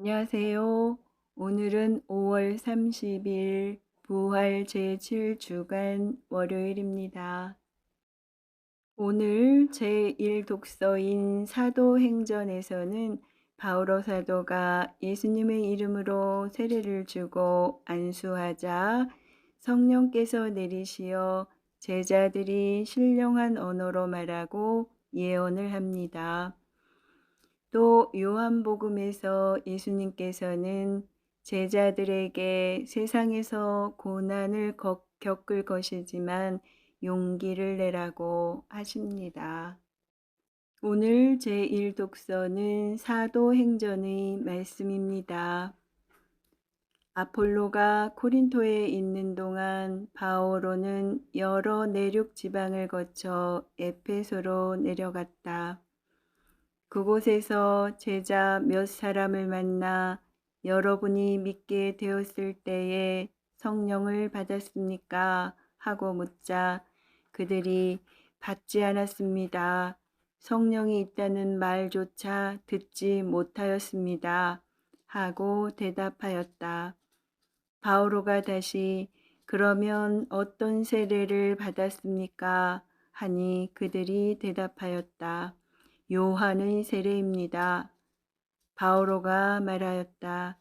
안녕하세요. 오늘은 5월 30일 부활 제7주간 월요일입니다. 오늘 제1독서인 사도행전에서는 바오로 사도가 예수님의 이름으로 세례를 주고 안수하자 성령께서 내리시어 제자들이 신령한 언어로 말하고 예언을 합니다. 또 요한복음에서 예수님께서는 제자들에게 세상에서 고난을 겪을 것이지만 용기를 내라고 하십니다. 오늘 제1독서는 사도행전의 말씀입니다. 아폴로가 코린토에 있는 동안 바오로는 여러 내륙 지방을 거쳐 에페소로 내려갔다. 그곳에서 제자 몇 사람을 만나 여러분이 믿게 되었을 때에 성령을 받았습니까? 하고 묻자 그들이 받지 않았습니다. 성령이 있다는 말조차 듣지 못하였습니다. 하고 대답하였다. 바오로가 다시 그러면 어떤 세례를 받았습니까? 하니 그들이 대답하였다. 요한의 세례입니다. 바오로가 말하였다.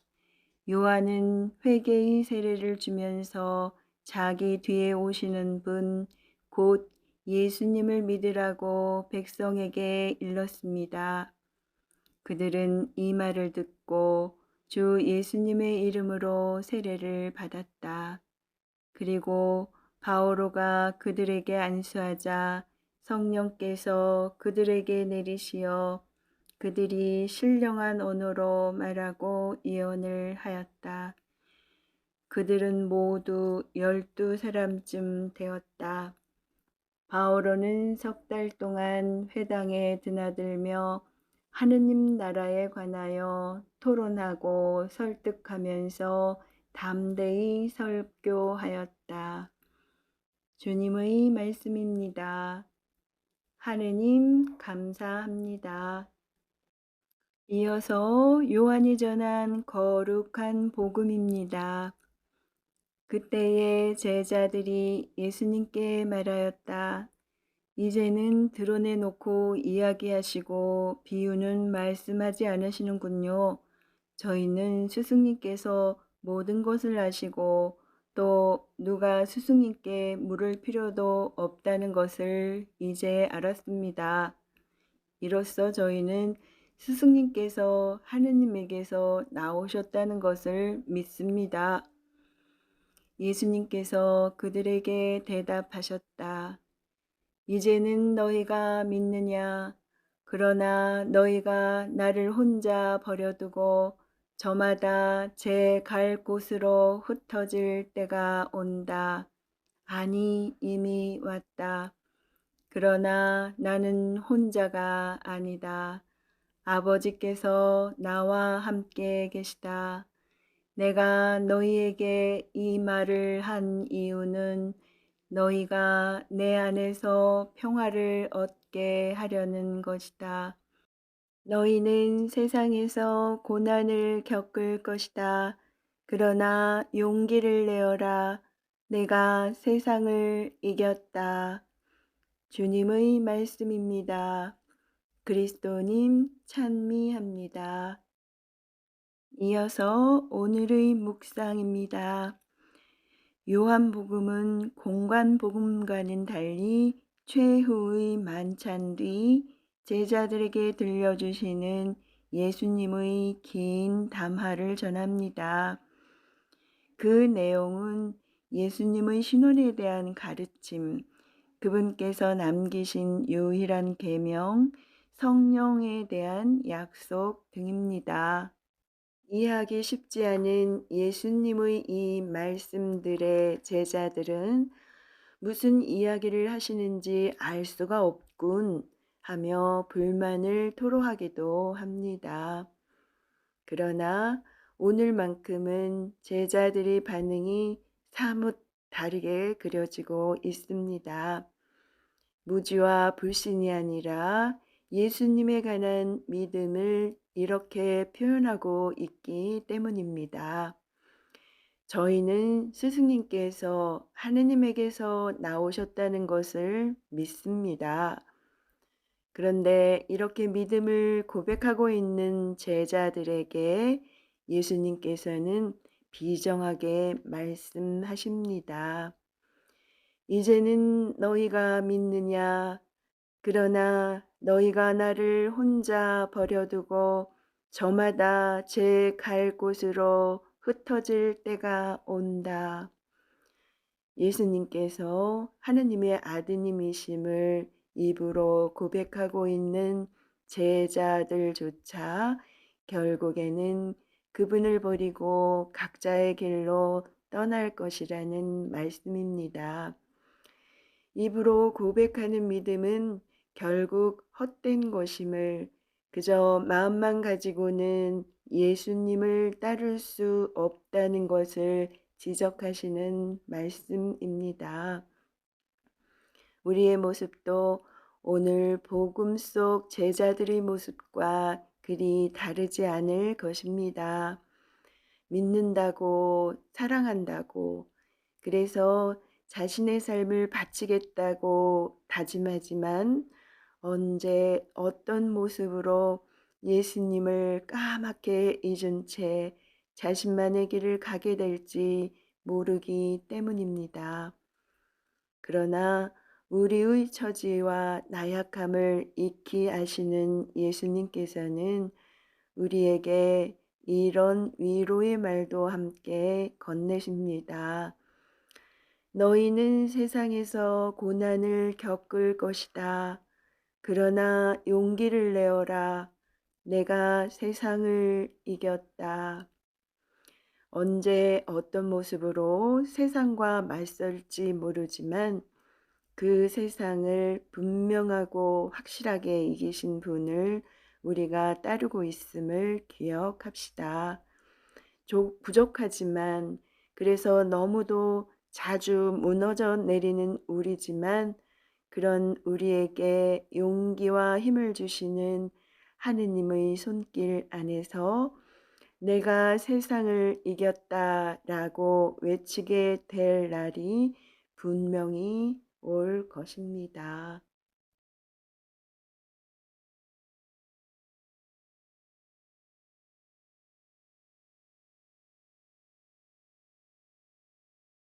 요한은 회개의 세례를 주면서 자기 뒤에 오시는 분, 곧 예수님을 믿으라고 백성에게 일렀습니다. 그들은 이 말을 듣고 주 예수님의 이름으로 세례를 받았다. 그리고 바오로가 그들에게 안수하자 성령께서 그들에게 내리시어 그들이 신령한 언어로 말하고 예언을 하였다. 그들은 모두 12사람쯤 되었다. 바오로는 3달 동안 회당에 드나들며 하느님 나라에 관하여 토론하고 설득하면서 담대히 설교하였다. 주님의 말씀입니다. 하느님 감사합니다. 이어서 요한이 전한 거룩한 복음입니다. 그때에 제자들이 예수님께 말하였다. 이제는 드러내놓고 이야기하시고 비유는 말씀하지 않으시는군요. 저희는 스승님께서 모든 것을 아시고 또 누가 스승님께 물을 필요도 없다는 것을 이제 알았습니다. 이로써 저희는 스승님께서 하느님에게서 나오셨다는 것을 믿습니다. 예수님께서 그들에게 대답하셨다. 이제는 너희가 믿느냐? 그러나 너희가 나를 혼자 버려두고 저마다 제 갈 곳으로 흩어질 때가 온다. 아니, 이미 왔다. 그러나 나는 혼자가 아니다. 아버지께서 나와 함께 계시다. 내가 너희에게 이 말을 한 이유는 너희가 내 안에서 평화를 얻게 하려는 것이다. 너희는 세상에서 고난을 겪을 것이다. 그러나 용기를 내어라. 내가 세상을 이겼다. 주님의 말씀입니다. 그리스도님 찬미합니다. 이어서 오늘의 묵상입니다. 요한복음은 공관복음과는 달리 최후의 만찬 뒤 제자들에게 들려주시는 예수님의 긴 담화를 전합니다. 그 내용은 예수님의 신원에 대한 가르침, 그분께서 남기신 유일한 계명, 성령에 대한 약속 등입니다. 이해하기 쉽지 않은 예수님의 이 말씀들의 제자들은 무슨 이야기를 하시는지 알 수가 없군 하며 불만을 토로하기도 합니다. 그러나 오늘만큼은 제자들의 반응이 사뭇 다르게 그려지고 있습니다. 무지와 불신이 아니라 예수님에 관한 믿음을 이렇게 표현하고 있기 때문입니다. 저희는 스승님께서 하느님에게서 나오셨다는 것을 믿습니다. 그런데 이렇게 믿음을 고백하고 있는 제자들에게 예수님께서는 비정하게 말씀하십니다. 이제는 너희가 믿느냐? 그러나 너희가 나를 혼자 버려두고 저마다 제 갈 곳으로 흩어질 때가 온다. 예수님께서 하느님의 아드님이심을 입으로 고백하고 있는 제자들조차 결국에는 그분을 버리고 각자의 길로 떠날 것이라는 말씀입니다. 입으로 고백하는 믿음은 결국 헛된 것임을 그저 마음만 가지고는 예수님을 따를 수 없다는 것을 지적하시는 말씀입니다. 우리의 모습도 오늘 복음 속 제자들의 모습과 그리 다르지 않을 것입니다. 믿는다고 사랑한다고 그래서 자신의 삶을 바치겠다고 다짐하지만 언제 어떤 모습으로 예수님을 까맣게 잊은 채 자신만의 길을 가게 될지 모르기 때문입니다. 그러나 우리의 처지와 나약함을 익히 아시는 예수님께서는 우리에게 이런 위로의 말도 함께 건네십니다. 너희는 세상에서 고난을 겪을 것이다. 그러나 용기를 내어라. 내가 세상을 이겼다. 언제 어떤 모습으로 세상과 맞설지 모르지만 그 세상을 분명하고 확실하게 이기신 분을 우리가 따르고 있음을 기억합시다. 부족하지만 그래서 너무도 자주 무너져 내리는 우리지만 그런 우리에게 용기와 힘을 주시는 하느님의 손길 안에서 내가 세상을 이겼다라고 외치게 될 날이 분명히 올 것입니다.